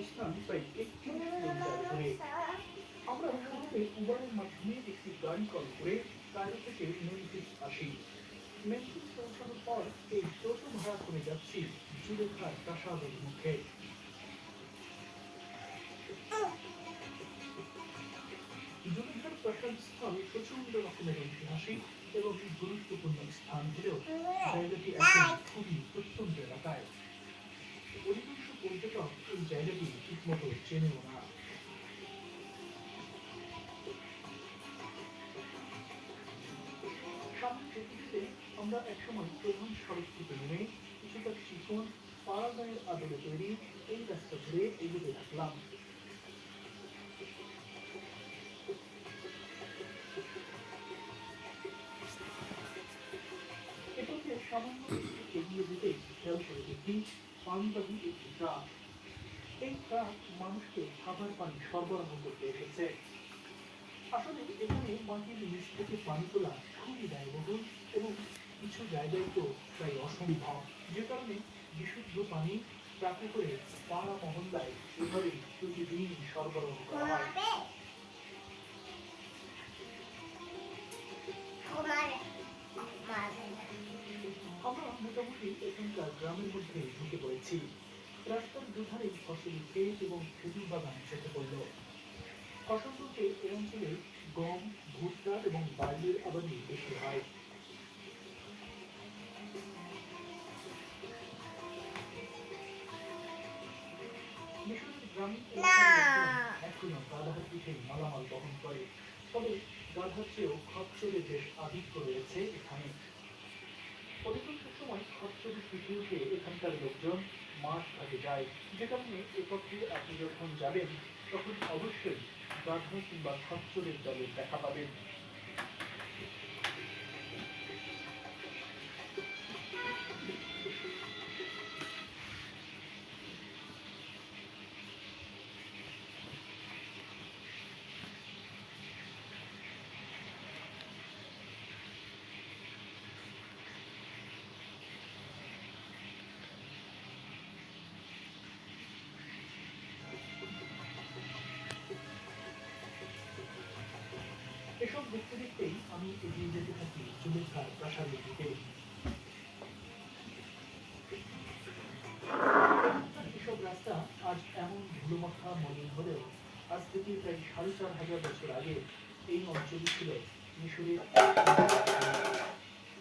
অবস্থান প্রায় ৩১ কিলোমিটার দূরে। আমরা শুরুতে উবারের মাধ্যমে একটি গাড়ি কল করে কায়রো থেকে মেমফিস আসি। মেমফিস পৌঁছানোর পর এই টোটো ভাড়া করে যাচ্ছি জুলেখার প্রাসাদ অভিমুখে। জুলেখার প্রাসাদ স্থল প্রচন্ড রকমের ঐতিহাসিক এবং গুরুত্বপূর্ণ স্থান হলেও জায়গাটি এখন খুবই প্রত্যন্ত এলাকায়। অধিকাংশ পর্যটক এই জায়গাটি ঠিকমতো চেনেও না। সামনে যেতে যেতে আমরা একসময় প্রধান সড়ক থেকে নেমে কিছুটা চিকন পাড়াগাঁয়ের আদলে তৈরি এই রাস্তা ধরে এগোতে থাকলাম। এটাকে সামান্য একটু এগিয়ে যেতে খেয়াল করে দেখি পানিবাহী একটি ট্রাক। এই ট্রাক মানুষকে খাবার পানি সরবরাহ করতে এসেছে। আসলে এখানে মাটির নিচ থেকে পানি তোলা খুবই ব্যয়বহুল এবং কিছু জায়গায় তো প্রায় অসম্ভব, যে কারণে বিশুদ্ধ পানি ট্রাকে করে পাড়া মহল্লায় এভাবেই প্রতিদিন সরবরাহ করা হয়। আমরা মোটামুটি এখানকার গ্রামের মধ্যে ঢুকে পড়েছি। রাস্তার দুধারে ফসলি ক্ষেত এবং খেজুর বাগান চোখে পড়ল। ফসল বলতে এ অঞ্চলে গম, ভুট্টা এবং বার্লির আবাদই বেশি হয়। মিশরের গ্রামীণ এলাকার এখনো গাধার পিঠে মালামাল বহন করে, তবে গাধার চেয়েও খচ্চরের বেশ আধিক্য রয়েছে এখানে। অধিকাংশ সময় খচ্চরের পিঠে উঠে এখানকার লোকজন মাঠ ঘাটে যায়, যে কারণে এ পথে আপনি যখন যাবেন তখন অবশ্যই গাধা কিংবা খচ্চরের দলের দেখা পাবেন। এসব দেখতে দেখতেই আমি এগিয়ে যেতে থাকি জুলেখার প্রাসাদের দিকে। এসব রাস্তা আজ এমন ধুলোমাখা মলিন হলেও আজ থেকে প্রায় ৪,৫০০ বছর আগে এই অঞ্চলই ছিল মিশরের।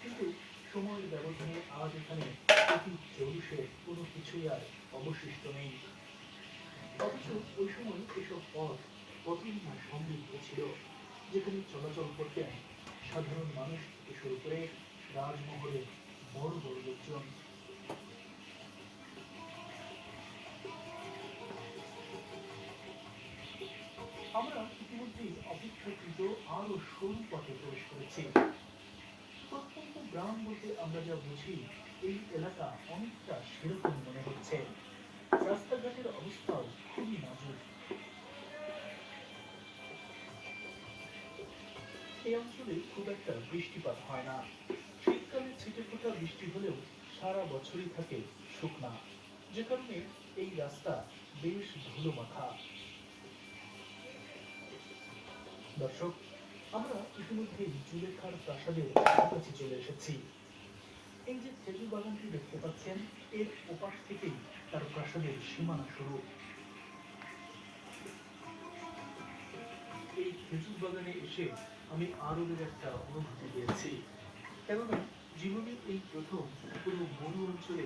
কিন্তু সময়ের ব্যবধানে আজ এখানে অতীত জৌলুসের কোনো কিছুই আর অবশিষ্ট নেই। অথচ ওই সময় এসব পথ কতই না সমৃদ্ধ ছিল, যেখানে চলাচল করতেন সাধারণ মানুষ থেকে শুরু করে রাজমহলের বড় বড় লোকজন। আমরা ইতিমধ্যেই অপেক্ষাকৃত আরো সরু পথে প্রবেশ করেছি। প্রত্যন্ত গ্রাম বলতে আমরা যা বুঝি এই এলাকা অনেকটা সেরকম মনে হচ্ছে। রাস্তাঘাটের অবস্থাও খুবই নাজুক। এই অঞ্চলে খুব একটা বৃষ্টিপাত হয় না। শীতকালে ছিটে ফোটা বৃষ্টি হলেও সারা বছরই থাকে শুকনা, যে কারণে এই রাস্তা বেশ ধুলো মাখা। দর্শক, আমরা ইতিমধ্যেই জুলেখার প্রাসাদের কাছাকাছি চলে এসেছি। এই যে খেজুর বাগানটি দেখতে পাচ্ছেন, এর ওপাশ থেকেই তার প্রাসাদের সীমানা শুরু। এই খেজুর বাগানে এসে আমি আরবের একটা অনুভূতি পেয়েছি, কেননা জীবনে এই প্রথম কোনো মরু অঞ্চলে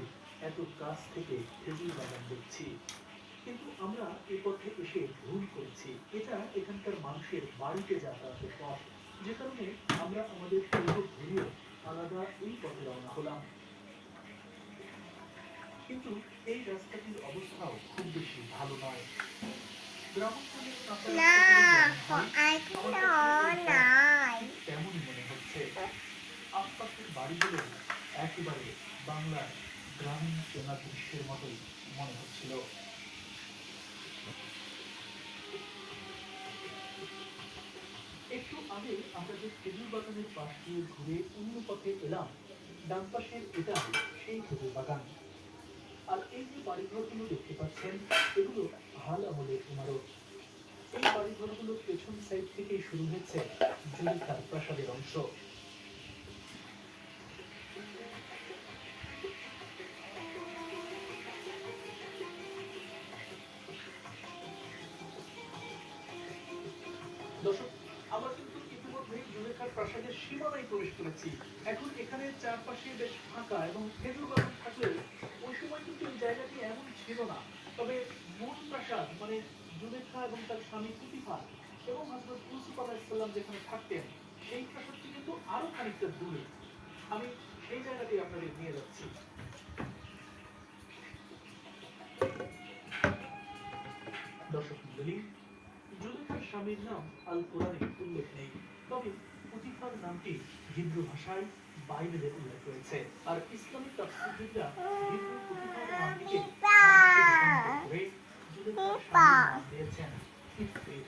এত কাছ থেকে খেজুর বাগান দেখছি। কিন্তু আমরা এ পথে এসে ভুল করেছি। এটা এখানকার মানুষের বাড়িতে যাতায়াতের পথ, যে কারণে আমরা আমাদের পূর্ব ঘুরিয়ে আলাদা এই পথে রওনা হলাম। কিন্তু এই রাস্তাটির অবস্থাও খুব বেশি ভালো নয়। গ্রামাঞ্চলের তেমনই মনে হচ্ছে। আশপাশের বাড়িগুলো একেবারে বাংলার গ্রামীণ চেনা দৃশ্যের মতোই মনে হচ্ছিল। একটু আগে আমরা যে খেজুর বাগানের পাশ দিয়ে ঘুরে অন্য পথে এলাম, ডান পাশের এটা সেই খেজুর বাগান। আর এই যে বাড়িঘরগুলো দেখতে পাচ্ছেন, এগুলো ভাল আমলের ইমারত। এই বাড়িঘরগুলোর পেছন সাইড থেকেই শুরু হয়েছে জুলেখার প্রাসাদের অংশ। দর্শক, আমরা কিন্তু ইতিমধ্যেই জুলেখার প্রাসাদের সীমানায় প্রবেশ করেছি। এখন এখানে চারপাশে বেশ ফাঁকা এবং খেজুর বাগান থাকলেও ওই সময় কিন্তু এই জায়গাটি এমন ছিল না। তবে মূল প্রাসাদ মানে জুলেখা এবং তার স্বামী পুতিফার এবং হযরত ইউসুফ আলাইহিস সালাম যেখানে থাকতেন সেই প্রাসাদটি কিন্তু আরো খানিকটা দূরে। আমি সেই জায়গাটি আপনাদের নিয়ে যাচ্ছি। দর্শক মণ্ডলী, জুলেখার স্বামীর নাম আল কোরআনে উল্লেখ নেই, তবে পুতিফার নামটি হিব্রু ভাষায় বাইবেলে উল্লেখ রয়েছে। আর ইসলামিক তাফসীরবিদরা হিব্রু পুতিফার নামটিকে রূপান্তর করে জুলেখার স্বামীর নাম দিয়েছেন ইফরিত।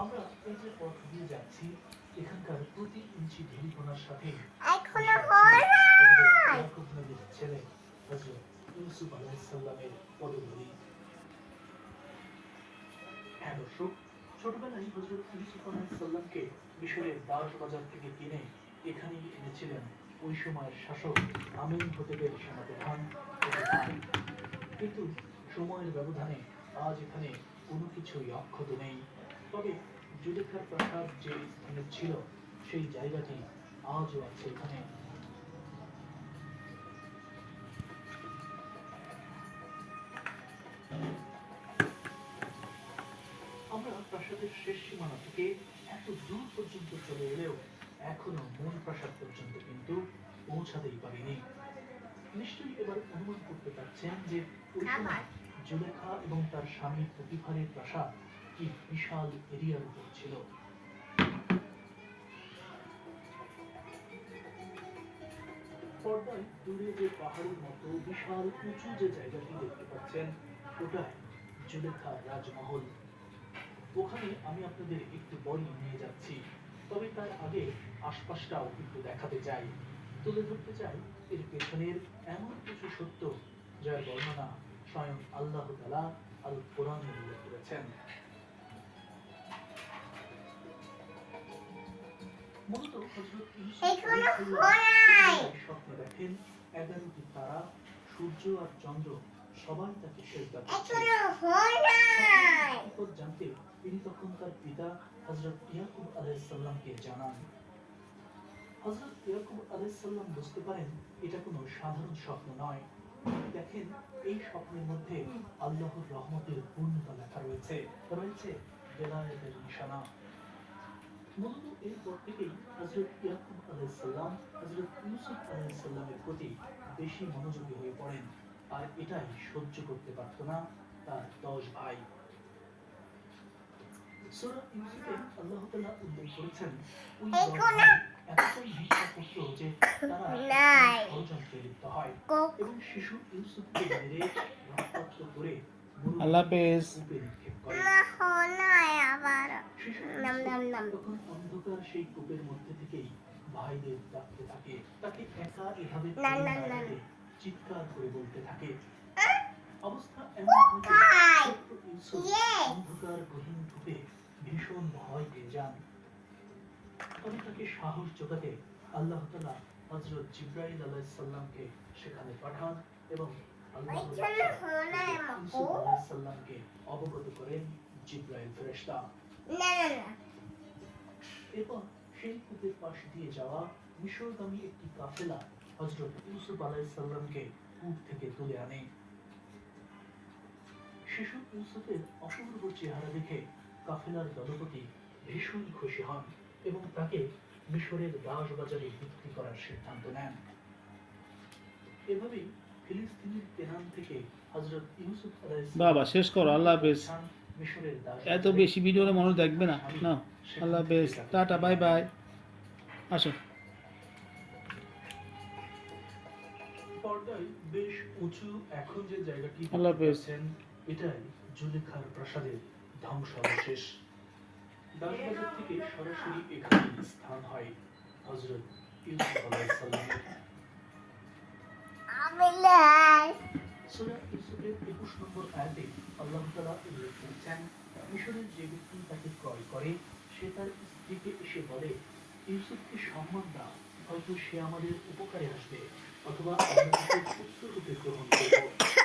আমরা এই যে পথ দিয়ে যাচ্ছি, এখানকার প্রতি ইঞ্চি ধূলিকণার সাথে ইয়াকুব নবীর ছেলে হযরত ইউসুফ আলাইহিস সালামের পদধূলি। হ্যাঁ দর্শক, ছোটবেলায় হযরত ইউসুফ আলাইহিস সালামকে মিশরের দাস বাজার থেকে কিনে এখানেই এনেছিলেন ওই সময়ের শাসক আমিন হতেবের সেনাপ্রধান। কিন্তু সময়ের ব্যবধানে আজ এখানে কোনো কিছুই অক্ষত নেই। তবে জুলেখার প্রাসাদ যে স্থানে ছিল সেই জায়গাটি আজও আছে এখানে। আমরা প্রাসাদের শেষ সীমানা থেকে এত দূর পর্যন্ত চলে এলেও এখনো মূল প্রাসাদ পর্যন্ত কিন্তু পৌঁছাতেই পারিনি। নিশ্চয়ই এবার অনুমান করতে পারছেন যে ওই সময় জুলেখা এবং তার স্বামী পুতিফারের প্রাসাদ কি বিশাল এরিয়ার উপর ছিল। পর্দায় দূরে যে পাহাড়ের মতো বিশাল উঁচু যে জায়গাটি দেখতে পাচ্ছেন, ওটাই জুলেখার রাজমহল। ওখানে আমি আপনাদের একটু পরই নিয়ে যাচ্ছি, তবে তার আগে আশপাশটাও একটু দেখাতে চাই, তুলে ধরতে চাই এর পেছনের এমন কিছু সত্য যার বর্ণনা স্বয়ং আল্লাহ তাআলা আল কোরআনে উল্লেখ করেছেন। মূলত হযরত ইউসুফ স্বপ্নে দেখেন 11টি তারা, সূর্য আর চন্দ্র সবাই তাকে সেজদা করছে। জানতে তিনি তখন তার পিতা হযরত ইয়াকুব আলাইহিস সালামকে জানান। হযরত ইয়াকুব আলাইহিস সালাম বুঝতে পারেন এটা কোনো সাধারণ স্বপ্ন নয়। দেখেন এই স্বপ্নের মধ্যে আল্লাহর রহমতের পূর্ণতা লেখা রয়েছে, রয়েছে বেলায়েতের নিশানা। মূলত এরপর থেকেই হযরত ইয়াকুব আলাইহিস সালাম হযরত ইউসুফ আলাইহিস সালামের প্রতি বেশি মনোযোগী হয়ে পড়েন, আর এটাই সহ্য করতে পারত না তার 10 ভাই। সূরা ইউসুফে আল্লাহ তাআলা উল্লেখ করেছেন ওই 10 ভাই এতটাই হিংসা করত যে তারা ষড়যন্ত্রে লিপ্ত হয় এবং শিশু ইউসুফকে মেরে রক্তাক্ত করে আল্লাহ হাফেজ। তখন অন্ধকার সেই কূপের মধ্যে থেকেই ভাইদের ডাকতে থাকে, তাকে একা এভাবে চিৎকার করে বলতে থাকে। অবস্থা এমন অন্ধকার গহীন কূপে ভীষণ ভয় পেয়ে যান। তবে তাকে সাহস জোগাতে আল্লাহ তাআলা হযরত জিবরাইল আলাইহিস সালামকে সেখানে পাঠান এবং আল্লাহ আলাইহিস সালামকে অবগত করেন জিবরাইল ফেরেশতা। এরপর সেই কূপের পাশ দিয়ে যাওয়া মিশরগামী একটি কাফেলা হযরত ইউসুফ আলাইহিস সালামকে কূপ থেকে তুলে আনে। শিশু ইউসুফের অপূর্ব চেহারা দেখে কাফেলার দলপতি ভীষণ খুশি হন এবং তাকে মিশরের দাসবাজারে বিক্রি করার সিদ্ধান্ত নেন। এভাবেই ফিলিস্তিনের কেনান থেকে হযরত ইউসুফ আলাইহিস বাবা শেষ করো, আল্লাহ হাফেজ। মিশরের এত বেশি ভিডিওরে মানুষ দেখবে না। না, আল্লাহ হাফেজ, টাটা, বাই বাই। আসো। পর্দায় বেশ উঁচু এখন যে জায়গাটি আল্লাহ হাফেজ। দেখছেন এটাই জুলেখার প্রাসাদের ধ্বংসাবশেষ। দাসবাজার থেকে সরাসরি এখানে স্থান হয় হযরত ইউসুফ আলাইহিস সালামের। সূরা ইউসুফের 21 নম্বর আয়াতে আল্লাহ তাআলা উল্লেখ করেছেন, মিশরের যে ব্যক্তি তাকে ক্রয় করে সে তার স্ত্রীকে এসে বলে, ইউসুফকে সম্মান দাও, হয়তো সে আমাদের উপকারে আসবে, অথবা আমরা তাকে পুত্র রূপে গ্রহণ করব।